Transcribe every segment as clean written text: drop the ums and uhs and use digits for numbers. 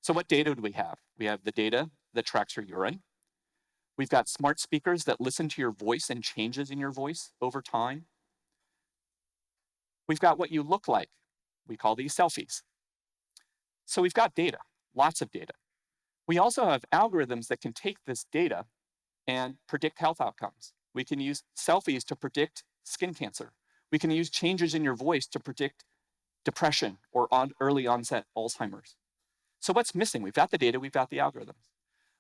So what data do we have? We have the data that tracks your urine. We've got smart speakers that listen to your voice and changes in your voice over time. We've got what you look like. We call these selfies. So we've got data, lots of data. We also have algorithms that can take this data and predict health outcomes. We can use selfies to predict skin cancer. We can use changes in your voice to predict depression or early onset Alzheimer's. So what's missing? We've got the data, we've got the algorithms.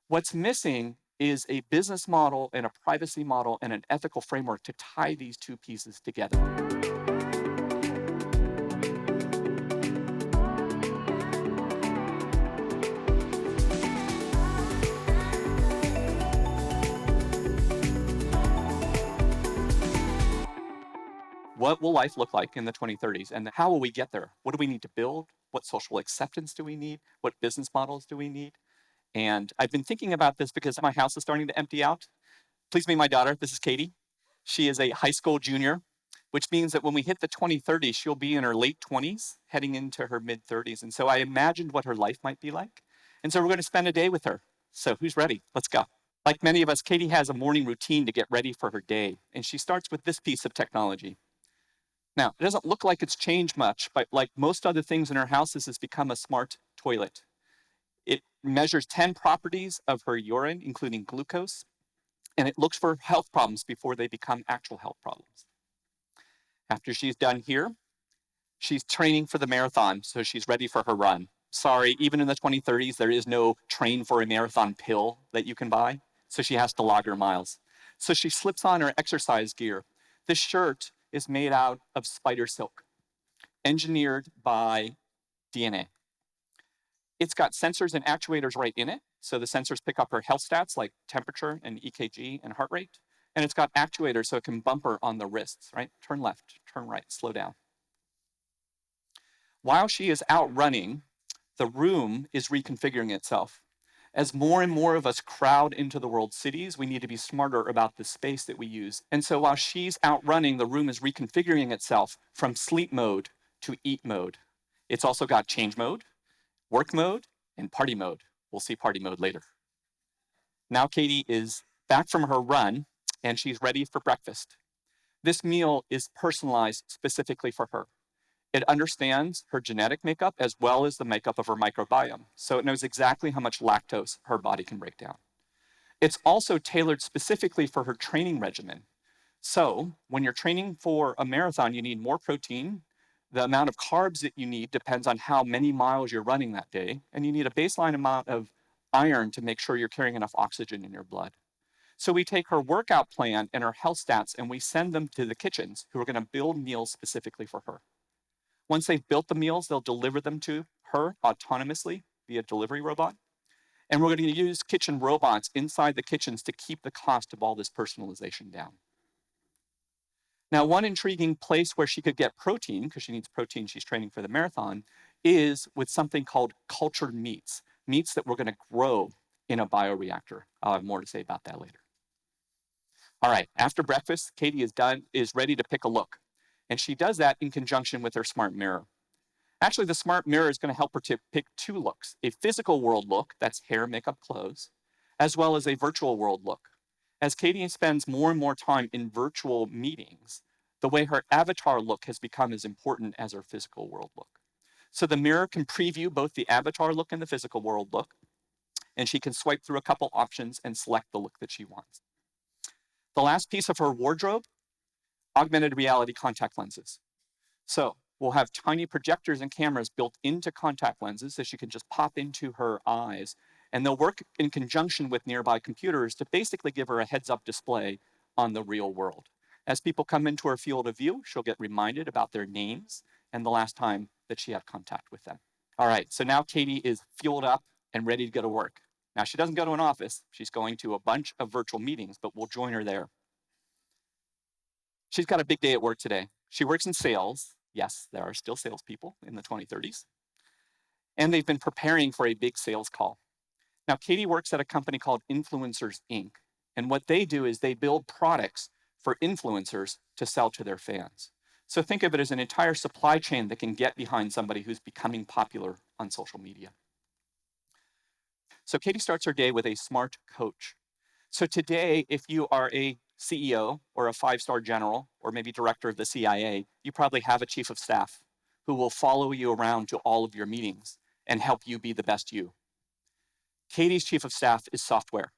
What's missing is a business model and a privacy model and an ethical framework to tie these two pieces together. What will life look like in the 2030s? And how will we get there? What do we need to build? What social acceptance do we need? What business models do we need? And I've been thinking about this because my house is starting to empty out. Please meet my daughter. This is Katie. She is a high school junior, which means that when we hit the 2030s, she'll be in her late 20s, heading into her mid 30s. And so I imagined what her life might be like. And so we're going to spend a day with her. So who's ready? Let's go. Like many of us, Katie has a morning routine to get ready for her day. And she starts with this piece of technology. Now, it doesn't look like it's changed much, but like most other things in her house, this has become a smart toilet. It measures 10 properties of her urine, including glucose, and it looks for health problems before they become actual health problems. After she's done here, she's training for the marathon, so she's ready for her run. Sorry, even in the 2030s, there is no train for a marathon pill that you can buy, so she has to log her miles. So she slips on her exercise gear. This shirt is made out of spider silk, engineered by DNA. It's got sensors and actuators right in it. So the sensors pick up her health stats like temperature and EKG and heart rate. And it's got actuators so it can bump her on the wrists, right? Turn left, turn right, slow down. While she is out running, the room is reconfiguring itself. As more and more of us crowd into the world's cities, we need to be smarter about the space that we use. And so while she's out running, the room is reconfiguring itself from sleep mode to eat mode. It's also got change mode, work mode, and party mode. We'll see party mode later. Now Katie is back from her run, and she's ready for breakfast. This meal is personalized specifically for her. It understands her genetic makeup as well as the makeup of her microbiome. So it knows exactly how much lactose her body can break down. It's also tailored specifically for her training regimen. So when you're training for a marathon, you need more protein. The amount of carbs that you need depends on how many miles you're running that day. And you need a baseline amount of iron to make sure you're carrying enough oxygen in your blood. So we take her workout plan and her health stats and we send them to the kitchens who are going to build meals specifically for her. Once they've built the meals, they'll deliver them to her autonomously via delivery robot. And we're going to use kitchen robots inside the kitchens to keep the cost of all this personalization down. Now, one intriguing place where she could get protein, because she needs protein, she's training for the marathon, is with something called cultured meats, meats that we're going to grow in a bioreactor. I'll have more to say about that later. All right, after breakfast, Katie is ready to pick a look. And she does that in conjunction with her smart mirror. Actually, the smart mirror is going to help her to pick two looks, a physical world look, that's hair, makeup, clothes, as well as a virtual world look. As Katie spends more and more time in virtual meetings, the way her avatar look has become as important as her physical world look. So the mirror can preview both the avatar look and the physical world look, and she can swipe through a couple options and select the look that she wants. The last piece of her wardrobe, augmented reality contact lenses. So we'll have tiny projectors and cameras built into contact lenses that she can just pop into her eyes, and they'll work in conjunction with nearby computers to basically give her a heads-up display on the real world. As people come into her field of view, she'll get reminded about their names and the last time that she had contact with them. All right, so now Katie is fueled up and ready to go to work. Now, she doesn't go to an office. She's going to a bunch of virtual meetings, but we'll join her there. She's got a big day at work today. She works in sales. Yes, there are still salespeople in the 2030s. And they've been preparing for a big sales call. Now, Katie works at a company called Influencers, Inc. And what they do is they build products for influencers to sell to their fans. So think of it as an entire supply chain that can get behind somebody who's becoming popular on social media. So Katie starts her day with a smart coach. So today, if you are a CEO or a five-star general or maybe director of the CIA, you probably have a chief of staff who will follow you around to all of your meetings and help you be the best you. Katie's chief of staff is software.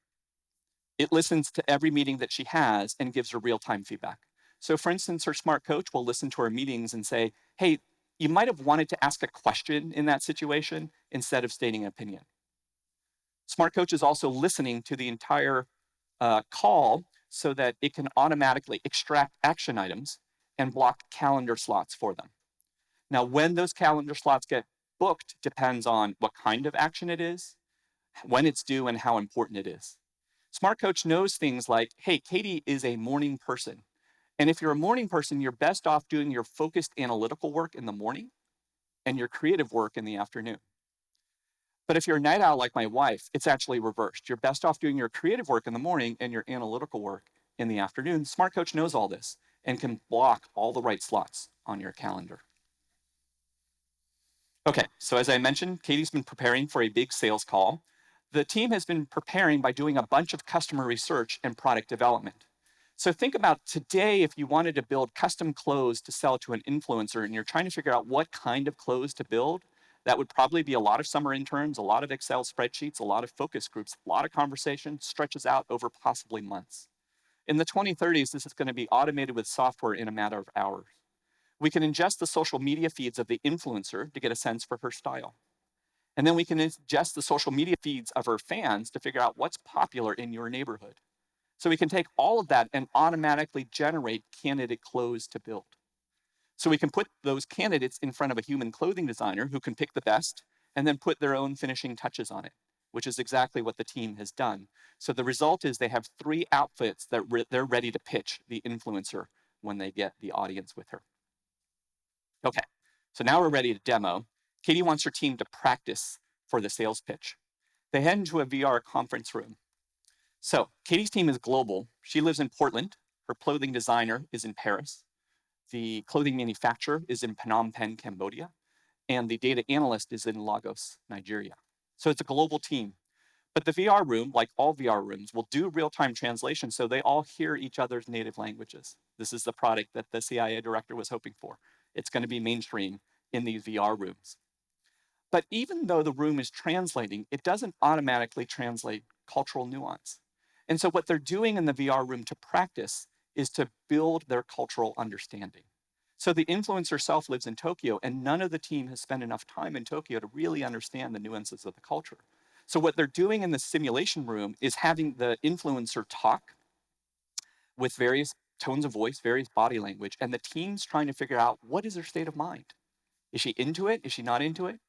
It listens to every meeting that she has and gives her real-time feedback. So for instance, her smart coach will listen to her meetings and say, hey, you might have wanted to ask a question in that situation instead of stating an opinion. Smart coach is also listening to the entire call so that it can automatically extract action items and block calendar slots for them. Now, when those calendar slots get booked depends on what kind of action it is, when it's due, and how important it is. Smart Coach knows things like, hey, Katie is a morning person. And if you're a morning person, you're best off doing your focused analytical work in the morning and your creative work in the afternoon. But if you're a night owl like my wife, it's actually reversed. You're best off doing your creative work in the morning and your analytical work in the afternoon. Smart Coach knows all this and can block all the right slots on your calendar. Okay, so as I mentioned, Katie's been preparing for a big sales call. The team has been preparing by doing a bunch of customer research and product development. So think about today, if you wanted to build custom clothes to sell to an influencer and you're trying to figure out what kind of clothes to build, that would probably be a lot of summer interns, a lot of Excel spreadsheets, a lot of focus groups, a lot of conversation, stretches out over possibly months. In the 2030s, this is going to be automated with software in a matter of hours. We can ingest the social media feeds of the influencer to get a sense for her style. And then we can ingest the social media feeds of her fans to figure out what's popular in your neighborhood. So we can take all of that and automatically generate candidate clothes to build. So we can put those candidates in front of a human clothing designer who can pick the best and then put their own finishing touches on it, which is exactly what the team has done. So the result is they have 3 outfits that they're ready to pitch the influencer when they get the audience with her. Okay, so now we're ready to demo. Katie wants her team to practice for the sales pitch. They head into a VR conference room. So Katie's team is global. She lives in Portland. Her clothing designer is in Paris. The clothing manufacturer is in Phnom Penh, Cambodia. And the data analyst is in Lagos, Nigeria. So it's a global team. But the VR room, like all VR rooms, will do real-time translation so they all hear each other's native languages. This is the product that the CIA director was hoping for. It's going to be mainstream in these VR rooms. But even though the room is translating, it doesn't automatically translate cultural nuance. And so what they're doing in the VR room to practice is to build their cultural understanding. So the influencer self lives in Tokyo, and none of the team has spent enough time in Tokyo to really understand the nuances of the culture. So what they're doing in the simulation room is having the influencer talk with various tones of voice, various body language, and the team's trying to figure out what is her state of mind. Is she into it? Is she not into it?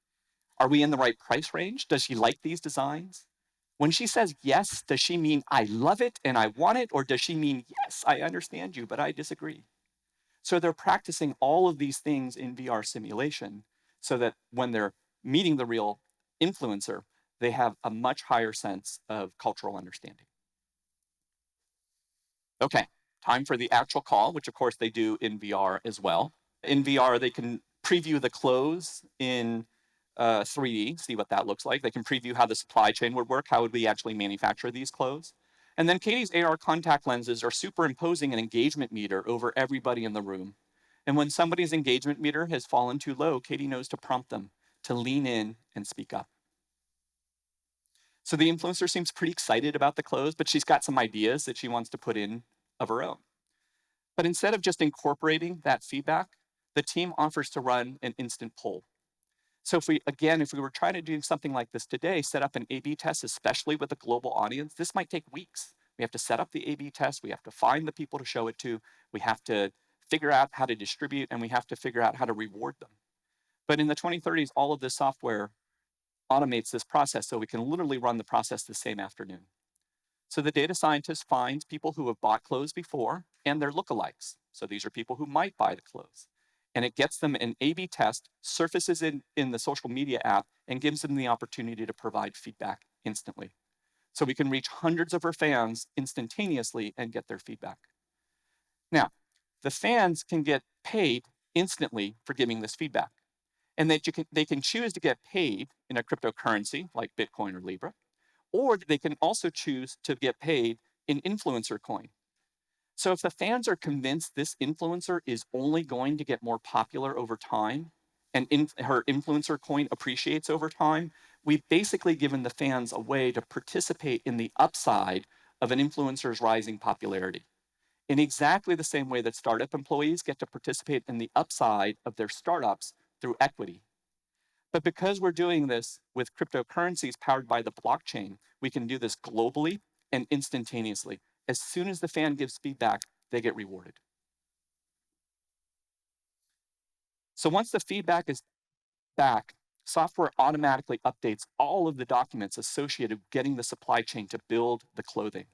Are we in the right price range? Does she like these designs? When she says yes, does she mean I love it and I want it? Or does she mean, yes, I understand you, but I disagree? So they're practicing all of these things in VR simulation so that when they're meeting the real influencer, they have a much higher sense of cultural understanding. Okay, time for the actual call, which of course they do in VR as well. In VR, they can preview the clothes in 3D, see what that looks like. They can preview how the supply chain would work. How would we actually manufacture these clothes? And then Katie's AR contact lenses are superimposing an engagement meter over everybody in the room. And when somebody's engagement meter has fallen too low, Katie knows to prompt them to lean in and speak up. So the influencer seems pretty excited about the clothes, but she's got some ideas that she wants to put in of her own. But instead of just incorporating that feedback, the team offers to run an instant poll. So if we were trying to do something like this today, set up an A/B test, especially with a global audience, this might take weeks. We have to set up the A/B test. We have to find the people to show it to. We have to figure out how to distribute, and we have to figure out how to reward them. But in the 2030s, all of this software automates this process, so we can literally run the process the same afternoon. So the data scientist finds people who have bought clothes before and their lookalikes. So these are people who might buy the clothes. And it gets them an A/B test, surfaces in the social media app, and gives them the opportunity to provide feedback instantly. So we can reach hundreds of our fans instantaneously and get their feedback. Now, the fans can get paid instantly for giving this feedback. And they can choose to get paid in a cryptocurrency like Bitcoin or Libra, or they can also choose to get paid in influencer coin. So if the fans are convinced this influencer is only going to get more popular over time and her influencer coin appreciates over time, we've basically given the fans a way to participate in the upside of an influencer's rising popularity in exactly the same way that startup employees get to participate in the upside of their startups through equity. But because we're doing this with cryptocurrencies powered by the blockchain, we can do this globally and instantaneously. As soon as the fan gives feedback, they get rewarded. So once the feedback is back, software automatically updates all of the documents associated with getting the supply chain to build the clothing,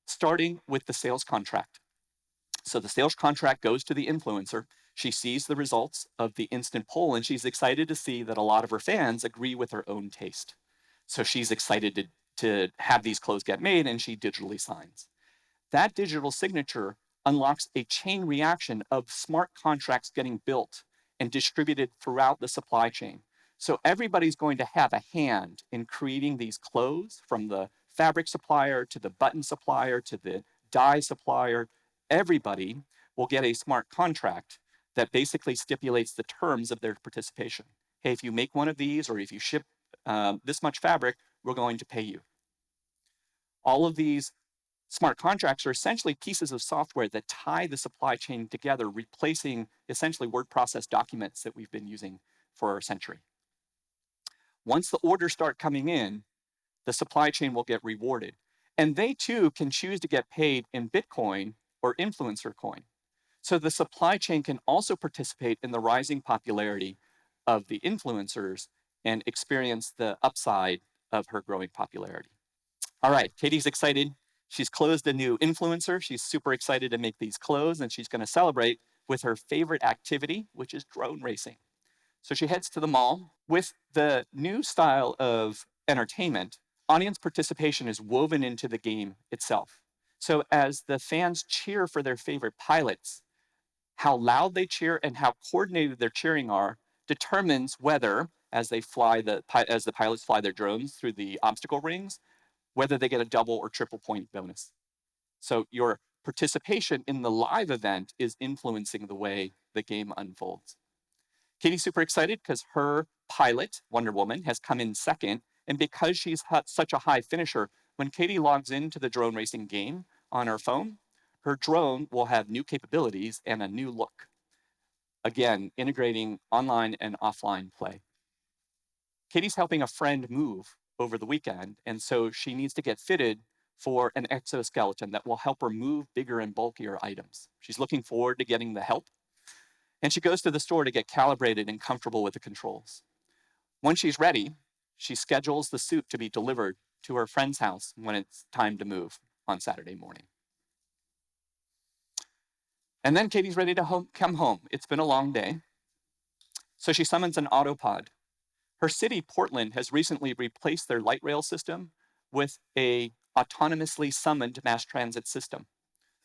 starting with the sales contract. So the sales contract goes to the influencer. She sees the results of the instant poll, and she's excited to see that a lot of her fans agree with her own taste. So she's excited to have these clothes get made, and she digitally signs. That digital signature unlocks a chain reaction of smart contracts getting built and distributed throughout the supply chain. So everybody's going to have a hand in creating these clothes, from the fabric supplier to the button supplier to the dye supplier. Everybody will get a smart contract that basically stipulates the terms of their participation. Hey, if you make one of these, or if you ship this much fabric, we're going to pay you. All of these smart contracts are essentially pieces of software that tie the supply chain together, replacing essentially word process documents that we've been using for a century. Once the orders start coming in, the supply chain will get rewarded. And they too can choose to get paid in Bitcoin or influencer coin. So the supply chain can also participate in the rising popularity of the influencers and experience the upside of her growing popularity. All right, Katie's excited. She's closed a new influencer. She's super excited to make these clothes, and she's going to celebrate with her favorite activity, which is drone racing. So she heads to the mall. With the new style of entertainment, audience participation is woven into the game itself. So as the fans cheer for their favorite pilots, how loud they cheer and how coordinated their cheering are determines whether, as the pilots fly their drones through the obstacle rings, whether they get a double or triple point bonus. So your participation in the live event is influencing the way the game unfolds. Katie's super excited because her pilot, Wonder Woman, has come in second. And because she's such a high finisher, when Katie logs into the drone racing game on her phone, her drone will have new capabilities and a new look. Again, integrating online and offline play. Katie's helping a friend move over the weekend, and so she needs to get fitted for an exoskeleton that will help her move bigger and bulkier items. She's looking forward to getting the help, and she goes to the store to get calibrated and comfortable with the controls. When she's ready, she schedules the suit to be delivered to her friend's house when it's time to move on Saturday morning. And then Katie's ready to come home. It's been a long day. So she summons an autopod. Her city, Portland, has recently replaced their light rail system with a autonomously summoned mass transit system.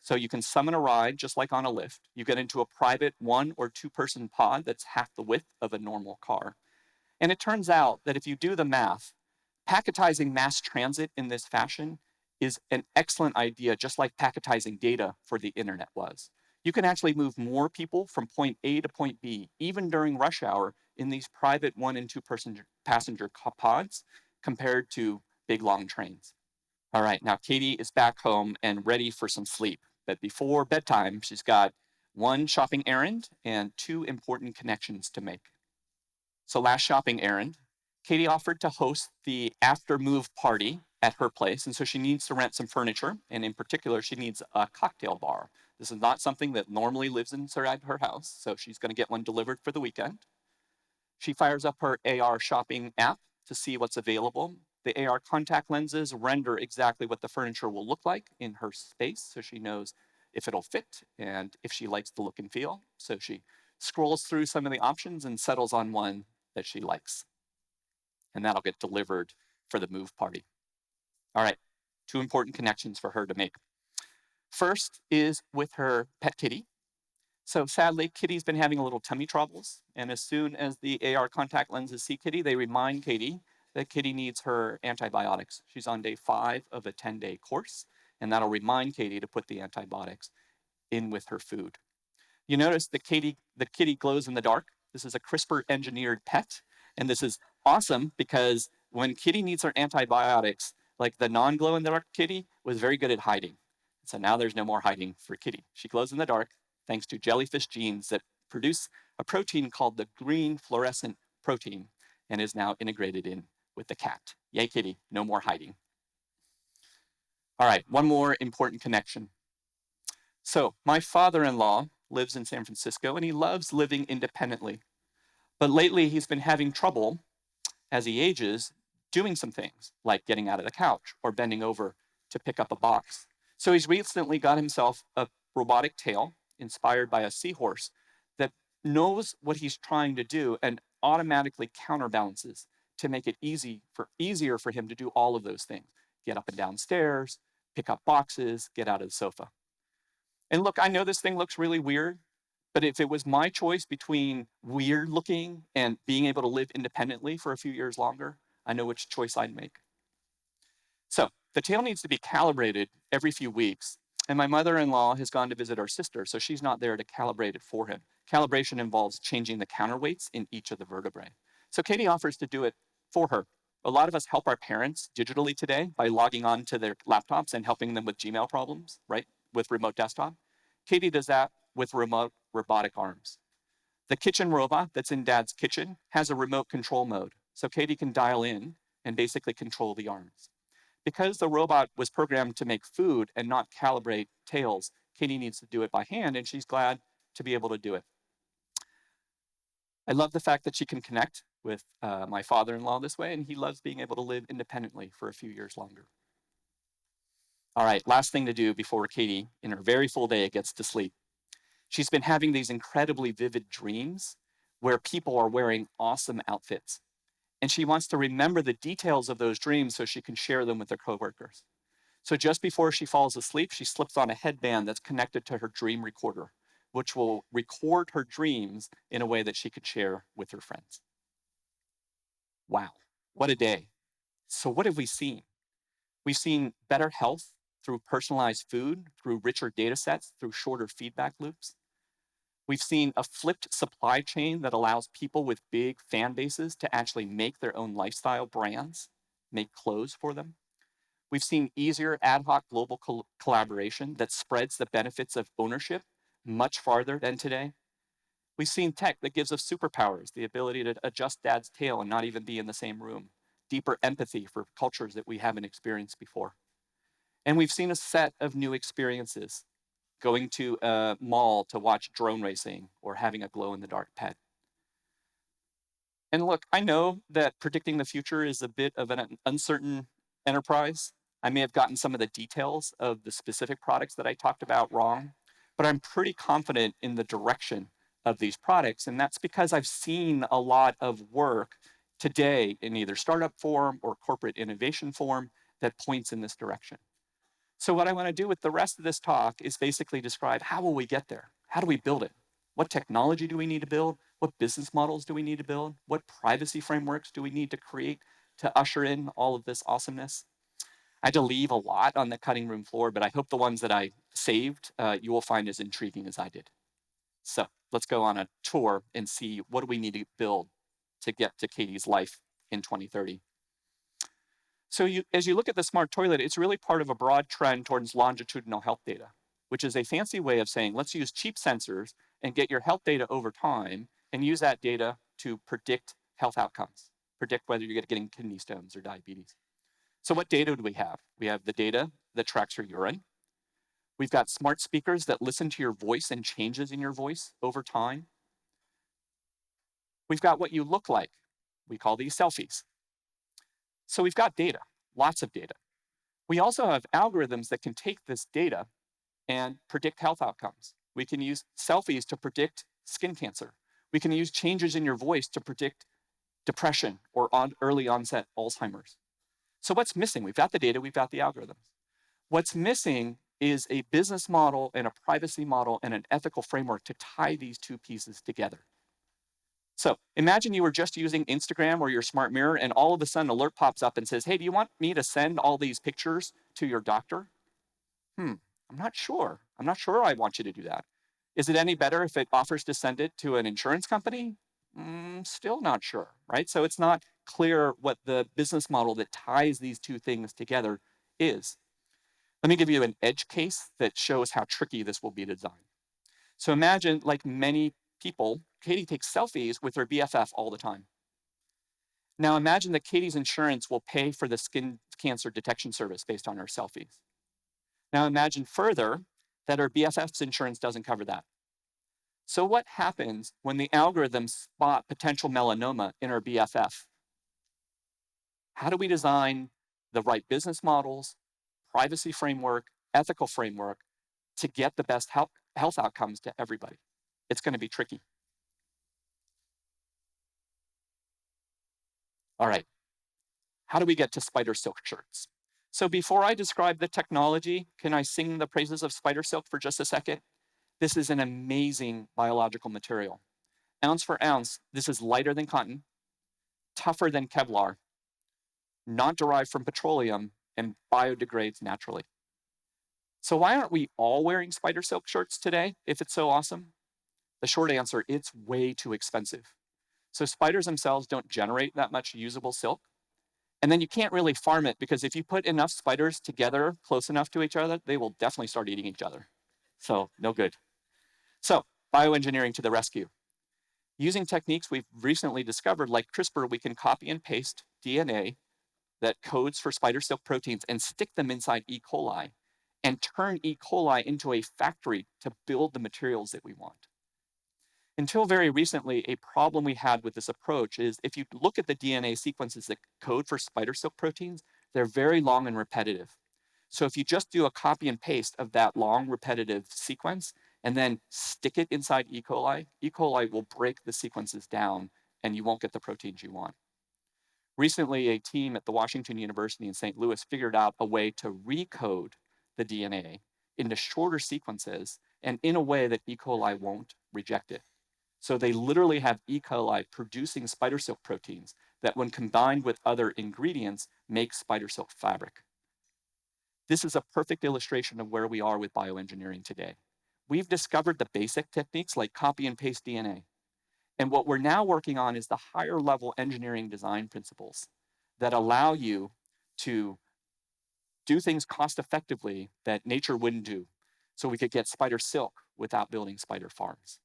So you can summon a ride just like on a lift. You get into a private 1 or 2 person pod that's half the width of a normal car. And it turns out that if you do the math, packetizing mass transit in this fashion is an excellent idea, just like packetizing data for the internet was. You can actually move more people from point A to point B, even during rush hour, in these private 1 and 2 passenger pods compared to big long trains. All right, now Katie is back home and ready for some sleep. But before bedtime, she's got 1 shopping errand and 2 important connections to make. So last shopping errand, Katie offered to host the after move party at her place. And so she needs to rent some furniture. And in particular, she needs a cocktail bar. This is not something that normally lives inside her house. So she's going to get one delivered for the weekend. She fires up her AR shopping app to see what's available. The AR contact lenses render exactly what the furniture will look like in her space. So she knows if it'll fit and if she likes the look and feel. So she scrolls through some of the options and settles on one that she likes. And that'll get delivered for the move party. All right, 2 important connections for her to make. First is with her pet kitty. So sadly, Kitty's been having a little tummy troubles. And as soon as the AR contact lenses see Kitty, they remind Katie that Kitty needs her antibiotics. She's on day 5 of a 10-day course, and that'll remind Katie to put the antibiotics in with her food. You notice the kitty glows in the dark. This is a CRISPR engineered pet. And this is awesome because when Kitty needs her antibiotics, like the non-glow in the dark kitty was very good at hiding. So now there's no more hiding for Kitty. She glows in the dark thanks to jellyfish genes that produce a protein called the green fluorescent protein and is now integrated in with the cat. Yay, Kitty, no more hiding. All right, one more important connection. So my father-in-law lives in San Francisco and he loves living independently. But lately he's been having trouble as he ages doing some things like getting out of the couch or bending over to pick up a box. So he's recently got himself a robotic tail inspired by a seahorse that knows what he's trying to do and automatically counterbalances to make it easier for him to do all of those things. Get up and down stairs, pick up boxes, get out of the sofa. And look, I know this thing looks really weird, but if it was my choice between weird looking and being able to live independently for a few years longer, I know which choice I'd make. So the tail needs to be calibrated every few weeks. And my mother-in-law has gone to visit our sister, so she's not there to calibrate it for him. Calibration involves changing the counterweights in each of the vertebrae. So Katie offers to do it for her. A lot of us help our parents digitally today by logging on to their laptops and helping them with Gmail problems, right? With remote desktop. Katie does that with remote robotic arms. The kitchen robot that's in Dad's kitchen has a remote control mode. So Katie can dial in and basically control the arms. Because the robot was programmed to make food and not calibrate tails, Katie needs to do it by hand, and she's glad to be able to do it. I love the fact that she can connect with my father-in-law this way, and he loves being able to live independently for a few years longer. All right, last thing to do before Katie, in her very full day, gets to sleep. She's been having these incredibly vivid dreams where people are wearing awesome outfits. And she wants to remember the details of those dreams so she can share them with her coworkers. So just before she falls asleep, she slips on a headband that's connected to her dream recorder, which will record her dreams in a way that she could share with her friends. Wow, what a day. So what have we seen? We've seen better health through personalized food, through richer data sets, through shorter feedback loops. We've seen a flipped supply chain that allows people with big fan bases to actually make their own lifestyle brands, make clothes for them. We've seen easier ad hoc global collaboration that spreads the benefits of ownership much farther than today. We've seen tech that gives us superpowers, the ability to adjust Dad's tail and not even be in the same room, deeper empathy for cultures that we haven't experienced before. And we've seen a set of new experiences, going to a mall to watch drone racing or having a glow-in-the-dark pet. And look, I know that predicting the future is a bit of an uncertain enterprise. I may have gotten some of the details of the specific products that I talked about wrong, but I'm pretty confident in the direction of these products. And that's because I've seen a lot of work today in either startup form or corporate innovation form that points in this direction. So what I want to do with the rest of this talk is basically describe how will we get there? How do we build it? What technology do we need to build? What business models do we need to build? What privacy frameworks do we need to create to usher in all of this awesomeness? I had to leave a lot on the cutting room floor, but I hope the ones that I saved you will find as intriguing as I did. So let's go on a tour and see what do we need to build to get to Katie's life in 2030. So as you look at the smart toilet, it's really part of a broad trend towards longitudinal health data, which is a fancy way of saying, let's use cheap sensors and get your health data over time and use that data to predict health outcomes, predict whether you're getting kidney stones or diabetes. So what data do we have? We have the data that tracks your urine. We've got smart speakers that listen to your voice and changes in your voice over time. We've got what you look like. We call these selfies. So we've got data, lots of data. We also have algorithms that can take this data and predict health outcomes. We can use selfies to predict skin cancer. We can use changes in your voice to predict depression or early onset Alzheimer's. So what's missing? We've got the data, we've got the algorithms. What's missing is a business model and a privacy model and an ethical framework to tie these two pieces together. So imagine you were just using Instagram or your smart mirror, and all of a sudden, an alert pops up and says, hey, do you want me to send all these pictures to your doctor? I'm not sure. I'm not sure I want you to do that. Is it any better if it offers to send it to an insurance company? Still not sure, right? So it's not clear what the business model that ties these two things together is. Let me give you an edge case that shows how tricky this will be to design. So imagine, like many people, Katie takes selfies with her BFF all the time. Now imagine that Katie's insurance will pay for the skin cancer detection service based on her selfies. Now imagine further that her BFF's insurance doesn't cover that. So what happens when the algorithms spot potential melanoma in our BFF? How do we design the right business models, privacy framework, ethical framework to get the best health outcomes to everybody? It's going to be tricky. All right, how do we get to spider silk shirts? So before I describe the technology, can I sing the praises of spider silk for just a second? This is an amazing biological material. Ounce for ounce, this is lighter than cotton, tougher than Kevlar, not derived from petroleum, and biodegrades naturally. So why aren't we all wearing spider silk shirts today if it's so awesome? The short answer, it's way too expensive. So spiders themselves don't generate that much usable silk. And then you can't really farm it because if you put enough spiders together close enough to each other, they will definitely start eating each other. So no good. So bioengineering to the rescue. Using techniques we've recently discovered like CRISPR, we can copy and paste DNA that codes for spider silk proteins and stick them inside E. coli and turn E. coli into a factory to build the materials that we want. Until very recently, a problem we had with this approach is if you look at the DNA sequences that code for spider silk proteins, they're very long and repetitive. So if you just do a copy and paste of that long repetitive sequence and then stick it inside E. coli will break the sequences down and you won't get the proteins you want. Recently, a team at the Washington University in St. Louis figured out a way to recode the DNA into shorter sequences and in a way that E. coli won't reject it. So they literally have E. coli producing spider silk proteins that when combined with other ingredients make spider silk fabric. This is a perfect illustration of where we are with bioengineering today. We've discovered the basic techniques like copy and paste DNA. And what we're now working on is the higher level engineering design principles that allow you to do things cost effectively that nature wouldn't do. So we could get spider silk without building spider farms.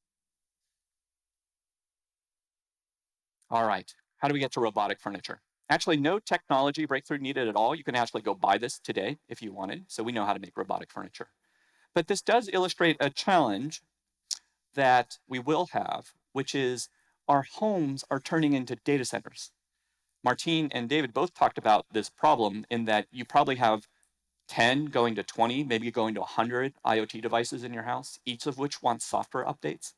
All right, how do we get to robotic furniture? Actually, no technology breakthrough needed at all. You can actually go buy this today if you wanted. So we know how to make robotic furniture. But this does illustrate a challenge that we will have, which is our homes are turning into data centers. Martine and David both talked about this problem in that you probably have 10 going to 20, maybe going to 100 IoT devices in your house, each of which wants software updates.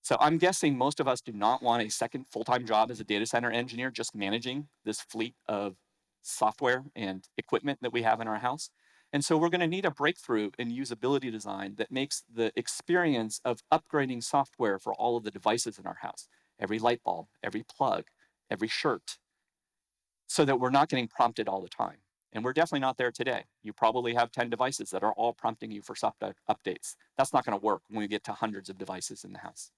So I'm guessing most of us do not want a second full-time job as a data center engineer just managing this fleet of software and equipment that we have in our house. And so we're going to need a breakthrough in usability design that makes the experience of upgrading software for all of the devices in our house, every light bulb, every plug, every shirt, so that we're not getting prompted all the time. And we're definitely not there today. You probably have 10 devices that are all prompting you for software updates. That's not going to work when we get to hundreds of devices in the house.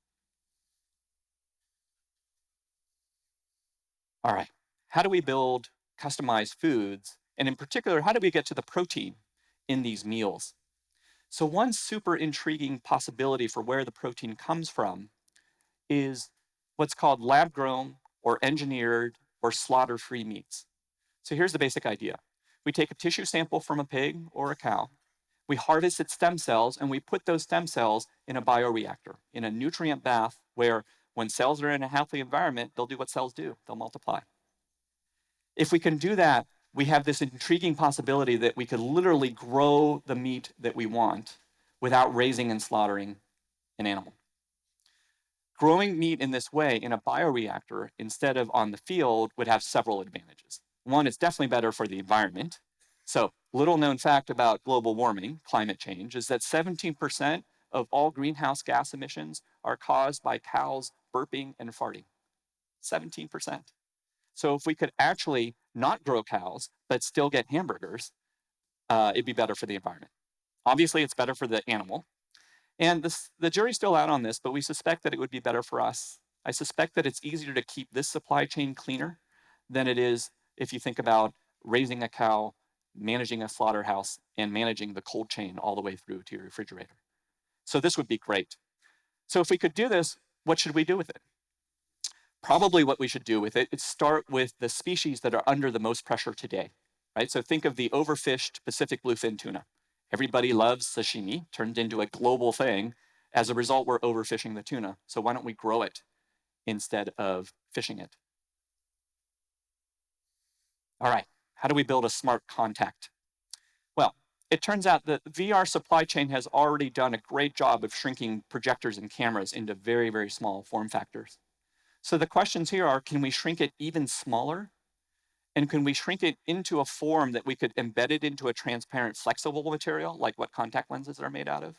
All right, how do we build customized foods? And in particular, how do we get to the protein in these meals? So one super intriguing possibility for where the protein comes from is what's called lab grown or engineered or slaughter-free meats. So here's the basic idea. We take a tissue sample from a pig or a cow, we harvest its stem cells, and we put those stem cells in a bioreactor, in a nutrient bath where when cells are in a healthy environment, they'll do what cells do, they'll multiply. If we can do that, we have this intriguing possibility that we could literally grow the meat that we want without raising and slaughtering an animal. Growing meat in this way in a bioreactor instead of on the field would have several advantages. One, it's definitely better for the environment. So, little known fact about global warming, climate change, is that 17% of all greenhouse gas emissions are caused by cows burping and farting. 17%. So if we could actually not grow cows, but still get hamburgers, it'd be better for the environment. Obviously, it's better for the animal. And the jury's still out on this, but we suspect that it would be better for us. I suspect that it's easier to keep this supply chain cleaner than it is if you think about raising a cow, managing a slaughterhouse, and managing the cold chain all the way through to your refrigerator. So this would be great. So if we could do this, what should we do with it? Probably what we should do with it is start with the species that are under the most pressure today, right? So think of the overfished Pacific bluefin tuna. Everybody loves sashimi, turned into a global thing. As a result, we're overfishing the tuna. So why don't we grow it instead of fishing it? All right, how do we build a smart contact? Well, it turns out that the VR supply chain has already done a great job of shrinking projectors and cameras into very, very small form factors. So the questions here are, can we shrink it even smaller? And can we shrink it into a form that we could embed it into a transparent, flexible material, like what contact lenses are made out of?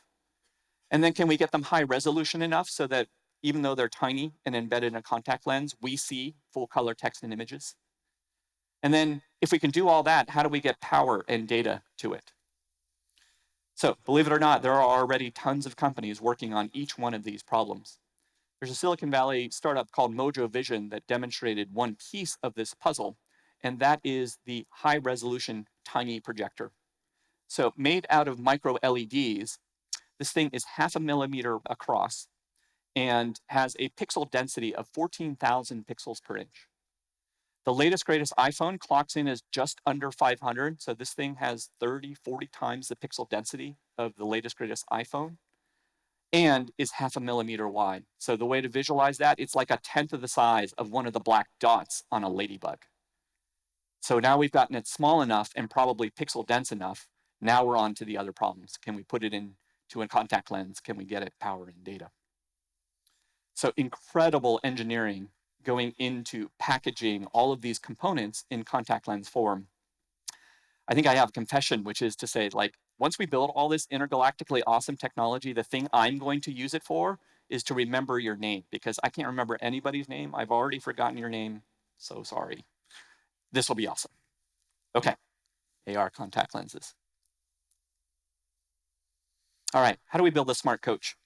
And then can we get them high resolution enough so that even though they're tiny and embedded in a contact lens, we see full color text and images? And then if we can do all that, how do we get power and data to it? So believe it or not, there are already tons of companies working on each one of these problems. There's a Silicon Valley startup called Mojo Vision that demonstrated one piece of this puzzle, and that is the high resolution tiny projector. So made out of micro LEDs, this thing is 0.5 millimeter across and has a pixel density of 14,000 pixels per inch. The latest, greatest iPhone clocks in as just under 500. So this thing has 30, 40 times the pixel density of the latest, greatest iPhone and is 0.5 millimeter wide. So the way to visualize that, it's like 1/10 of the size of one of the black dots on a ladybug. So now we've gotten it small enough and probably pixel dense enough. Now we're on to the other problems. Can we put it into a contact lens? Can we get it power and data? So incredible engineering going into packaging all of these components in contact lens form. I think I have a confession, which is to say, like, once we build all this intergalactically awesome technology, the thing I'm going to use it for is to remember your name, because I can't remember anybody's name. I've already forgotten your name. So sorry. This will be awesome. Okay, AR contact lenses. All right, how do we build a smart coach?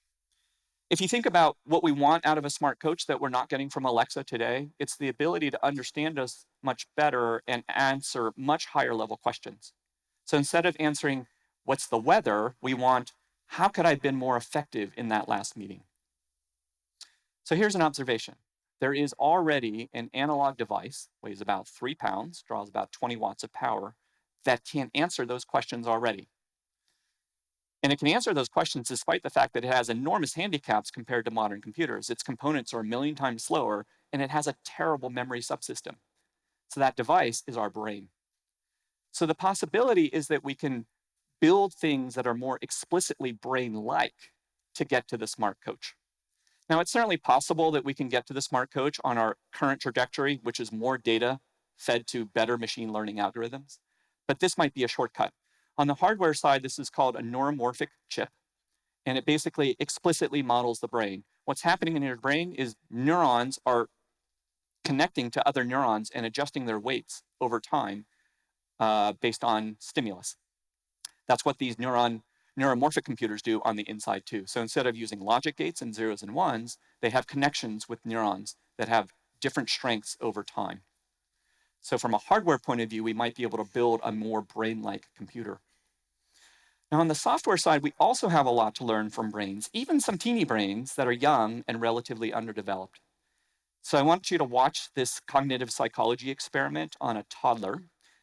If you think about what we want out of a smart coach that we're not getting from Alexa today, it's the ability to understand us much better and answer much higher level questions. So instead of answering, what's the weather, we want, how could I have been more effective in that last meeting? So here's an observation. There is already an analog device, weighs about 3 pounds, draws about 20 watts of power, that can answer those questions already. And it can answer those questions despite the fact that it has enormous handicaps compared to modern computers. Its components are 1,000,000 times slower, and it has a terrible memory subsystem. So that device is our brain. So the possibility is that we can build things that are more explicitly brain-like to get to the smart coach. Now, it's certainly possible that we can get to the smart coach on our current trajectory, which is more data fed to better machine learning algorithms, but this might be a shortcut. On the hardware side, this is called a neuromorphic chip, and it basically explicitly models the brain. What's happening in your brain is neurons are connecting to other neurons and adjusting their weights over time based on stimulus. That's what these neuromorphic computers do on the inside too. So instead of using logic gates and zeros and ones, they have connections with neurons that have different strengths over time. So from a hardware point of view, we might be able to build a more brain-like computer. Now on the software side, we also have a lot to learn from brains, even some teeny brains that are young and relatively underdeveloped. So I want you to watch this cognitive psychology experiment on a toddler.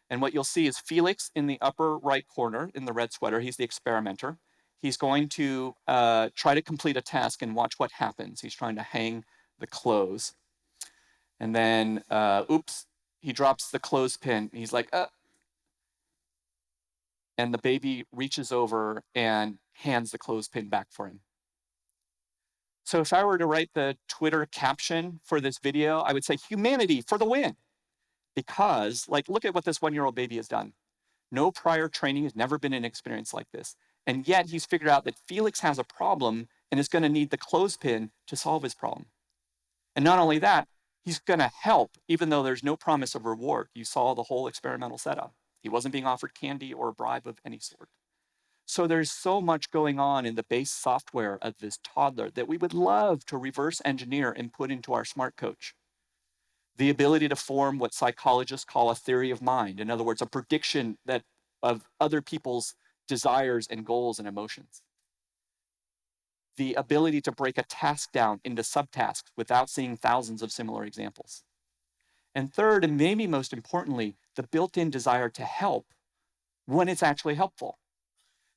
And what you'll see is Felix in the upper right corner in the red sweater. He's the experimenter. He's going to try to complete a task and watch what happens. He's trying to hang the clothes. And then, oops, he drops the clothespin. He's like, and the baby reaches over and hands the clothespin back for him. So if I were to write the Twitter caption for this video, I would say, humanity for the win. Because, like, look at what this 1-year-old baby has done. No prior training, has never been an experience like this. And yet he's figured out that Felix has a problem and is going to need the clothespin to solve his problem. And not only that, he's going to help, even though there's no promise of reward. You saw the whole experimental setup. He wasn't being offered candy or a bribe of any sort. So there's so much going on in the base software of this toddler that we would love to reverse engineer and put into our smart coach. The ability to form what psychologists call a theory of mind. In other words, a prediction that of other people's desires and goals and emotions. The ability to break a task down into subtasks without seeing thousands of similar examples. And third, and maybe most importantly, the built-in desire to help when it's actually helpful.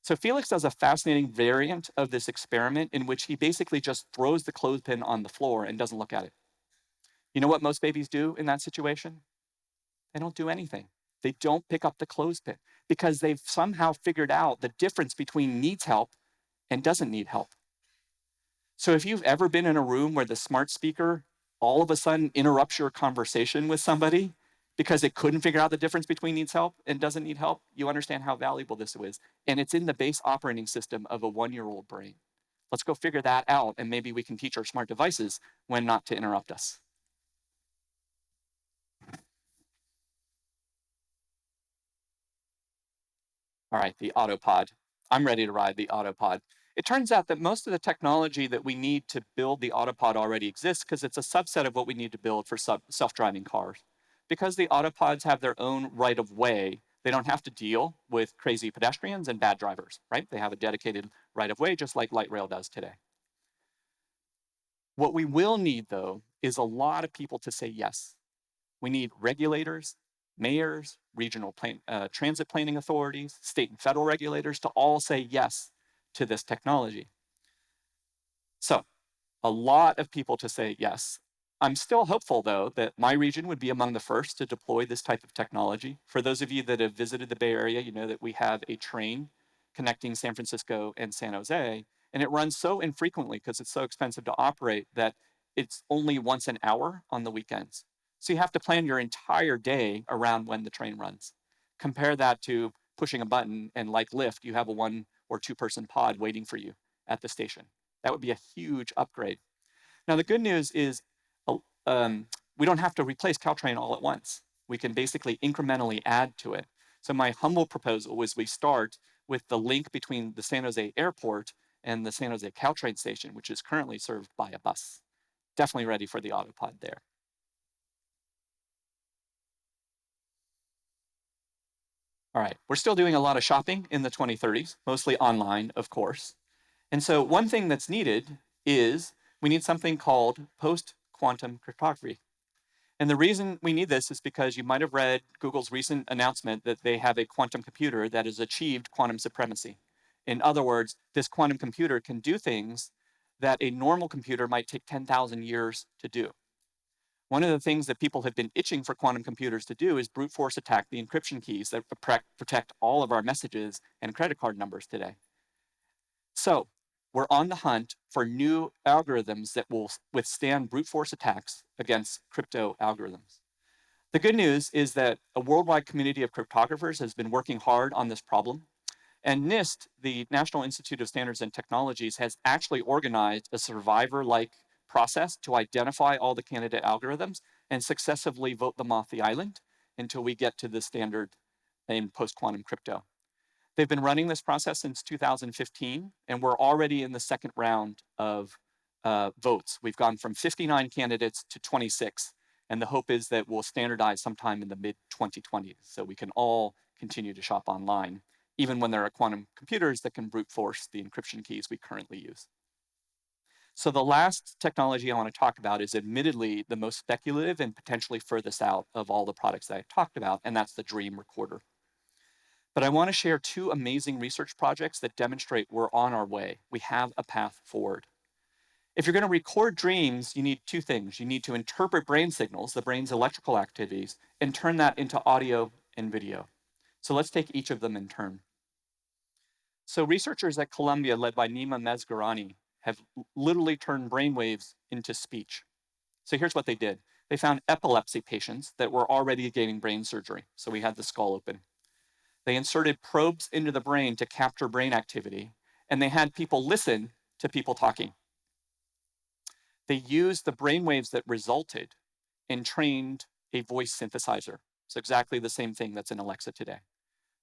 So Felix does a fascinating variant of this experiment in which he basically just throws the clothespin on the floor and doesn't look at it. You know what most babies do in that situation? They don't do anything. They don't pick up the clothespin because they've somehow figured out the difference between needs help and doesn't need help. So if you've ever been in a room where the smart speaker all of a sudden interrupts your conversation with somebody because it couldn't figure out the difference between needs help and doesn't need help, you understand how valuable this is. And it's in the base operating system of a 1-year-old brain. Let's go figure that out, and maybe we can teach our smart devices when not to interrupt us. All right, the Autopod. I'm ready to ride the Autopod. It turns out that most of the technology that we need to build the Autopod already exists because it's a subset of what we need to build for self-driving cars. Because the Autopods have their own right of way, they don't have to deal with crazy pedestrians and bad drivers, right? They have a dedicated right of way, just like light rail does today. What we will need, though, is a lot of people to say yes. We need regulators, mayors, regional transit planning authorities, state and federal regulators to all say yes to this technology. So a lot of people to say yes. I'm still hopeful, though, that my region would be among the first to deploy this type of technology. For those of you that have visited the Bay Area, you know that we have a train connecting San Francisco and San Jose, and it runs so infrequently because it's so expensive to operate that it's only once an hour on the weekends. So you have to plan your entire day around when the train runs. Compare that to pushing a button and like Lyft, you have a 1 or 2 person pod waiting for you at the station. That would be a huge upgrade. Now, the good news is we don't have to replace Caltrain all at once. We can basically incrementally add to it. So my humble proposal is we start with the link between the San Jose airport and the San Jose Caltrain station, which is currently served by a bus. Definitely ready for the Autopod there. All right, we're still doing a lot of shopping in the 2030s, mostly online, of course. And so one thing that's needed is we need something called post-quantum cryptography. And the reason we need this is because you might have read Google's recent announcement that they have a quantum computer that has achieved quantum supremacy. In other words, this quantum computer can do things that a normal computer might take 10,000 years to do. One of the things that people have been itching for quantum computers to do is brute force attack the encryption keys that protect all of our messages and credit card numbers today. So we're on the hunt for new algorithms that will withstand brute force attacks against crypto algorithms. The good news is that a worldwide community of cryptographers has been working hard on this problem. And NIST, the National Institute of Standards and Technologies, has actually organized a survivor-like process to identify all the candidate algorithms and successively vote them off the island until we get to the standard in post-quantum crypto. They've been running this process since 2015, and we're already in the second round of votes. We've gone from 59 candidates to 26, and the hope is that we'll standardize sometime in the mid-2020s, so we can all continue to shop online, even when there are quantum computers that can brute force the encryption keys we currently use. So the last technology I want to talk about is admittedly the most speculative and potentially furthest out of all the products that I talked about, and that's the Dream Recorder. But I want to share 2 amazing research projects that demonstrate we're on our way. We have a path forward. If you're going to record dreams, you need 2 things. You need to interpret brain signals, the brain's electrical activities, and turn that into audio and video. So let's take each of them in turn. So researchers at Columbia, led by Nima Mezgarani, have literally turned brainwaves into speech. So here's what they did. They found epilepsy patients that were already getting brain surgery. So we had the skull open. They inserted probes into the brain to capture brain activity, and they had people listen to people talking. They used the brainwaves that resulted and trained a voice synthesizer. It's exactly the same thing that's in Alexa today.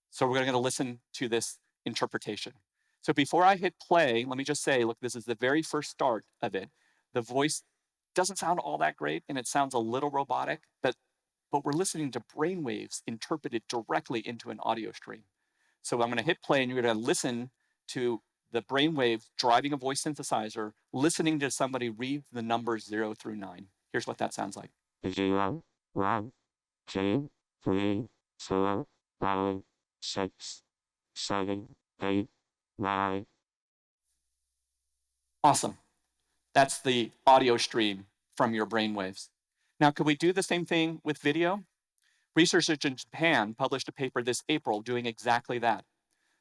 So we're going to listen to this interpretation. So before I hit play, let me just say, look, this is the very first start of it. The voice doesn't sound all that great, and it sounds a little robotic, but we're listening to brainwaves interpreted directly into an audio stream. So I'm going to hit play, and you're going to listen to the brainwave driving a voice synthesizer, listening to somebody read the numbers 0 through 9. Here's what that sounds like. 0, 1, 2, 3, 4, 5, 6, 7, 8, 9. Awesome. That's the audio stream from your brainwaves. Now, could we do the same thing with video? Researchers in Japan published a paper this April doing exactly that.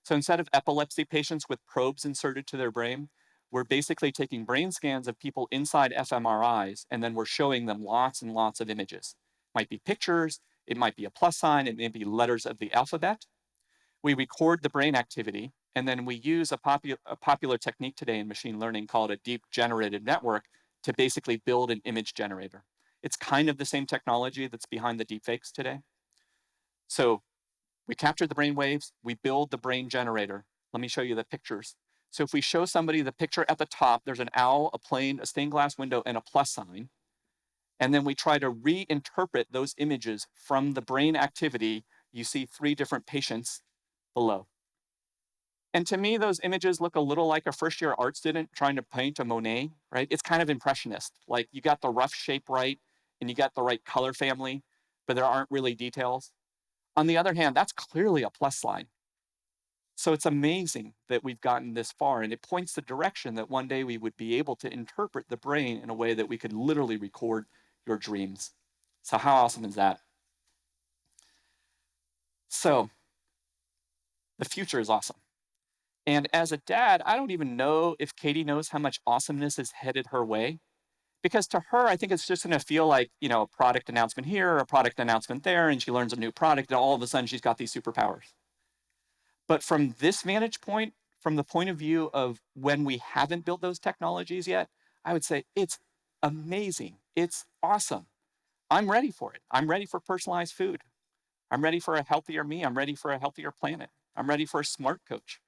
So instead of epilepsy patients with probes inserted to their brain, we're basically taking brain scans of people inside fMRIs, and then we're showing them lots and lots of images. It might be pictures, it might be a plus sign, it may be letters of the alphabet. We record the brain activity, and then we use a popular technique today in machine learning called a deep generative network to basically build an image generator. It's kind of the same technology that's behind the deepfakes today. So we capture the brain waves, we build the brain generator. Let me show you the pictures. So if we show somebody the picture at the top, there's an owl, a plane, a stained glass window, and a plus sign. And then we try to reinterpret those images from the brain activity. You see 3 different patients below. And to me, those images look a little like a first-year art student trying to paint a Monet, right? It's kind of impressionist. Like you got the rough shape right, and you got the right color family, but there aren't really details. On the other hand, that's clearly a plus line. So it's amazing that we've gotten this far, and it points the direction that one day we would be able to interpret the brain in a way that we could literally record your dreams. So how awesome is that? So the future is awesome. And as a dad, I don't even know if Katie knows how much awesomeness is headed her way. Because to her, I think it's just going to feel like, a product announcement here, a product announcement there, and she learns a new product, and all of a sudden she's got these superpowers. But from this vantage point, from the point of view of when we haven't built those technologies yet, I would say it's amazing. It's awesome. I'm ready for it. I'm ready for personalized food. I'm ready for a healthier me. I'm ready for a healthier planet. I'm ready for a smart coach.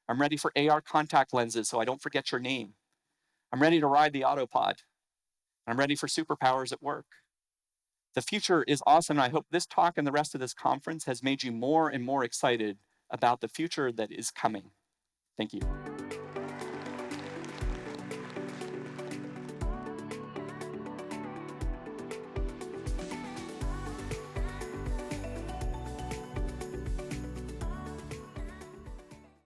I'm ready for AR contact lenses so I don't forget your name. I'm ready to ride the autopod. I'm ready for superpowers at work. The future is awesome. I hope this talk and the rest of this conference has made you more and more excited about the future that is coming. Thank you.